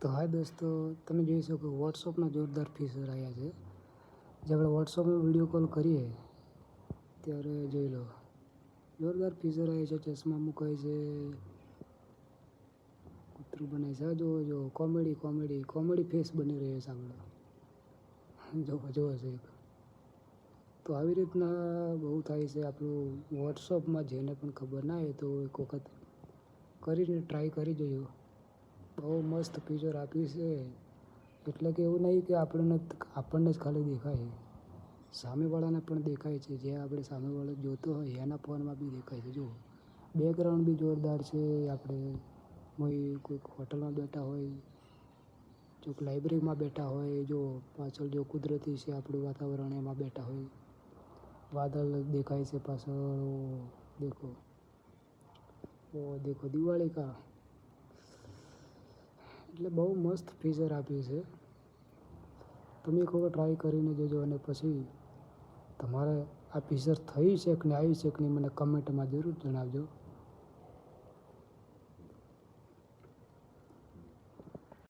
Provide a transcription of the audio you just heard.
તો હાય દોસ્તો, તમે જોઈ શકો વોટ્સઅપના જોરદાર ફીચર આવ્યા છે. જે આપણે વોટ્સઅપમાં વિડીયો કોલ કરીએ ત્યારે જોઈ લો, જોરદાર ફીચર આવ્યા છે. ચશ્મા મુકાય છે, કૂતરું બનાવે છે. જો જો કોમેડી કોમેડી કોમેડી ફેસ બની રહ્યો છે આપણો. જોવો છે એક. તો આવી રીતના બહુ થાય છે આપણું વોટ્સઅપમાં. જેને પણ ખબર ના હોય તો એક વખત કરીને ટ્રાય કરી જોજો. બહુ મસ્ત ફીચર આપ્યું છે. એટલે કે એવું નહીં કે આપણને જ ખાલી દેખાય, સામેવાળાને પણ દેખાય છે. જે આપણે સામેવાળો જોતો હોય એના ફોનમાં બી દેખાય છે. જુઓ, બેકગ્રાઉન્ડ બી જોરદાર છે. આપણે કોઈક હોટલમાં બેઠા હોય, ચોક લાઇબ્રેરીમાં બેઠા હોય, જો પાછળ જો કુદરતી છે આપણું વાતાવરણ, એમાં બેઠા હોય. વાદળ દેખાય છે પાછળ. દેખો ઓ દેખો દિવાળી કા. એટલે બહુ મસ્ત ફીચર આપ્યું છે. તમે એક વખત ટ્રાય કરીને જોજો અને પછી તમારે આ ફીચર થયું છે કે નહીં, આવ્યું છે કે નહીં, મને કમેન્ટમાં જરૂર જણાવજો.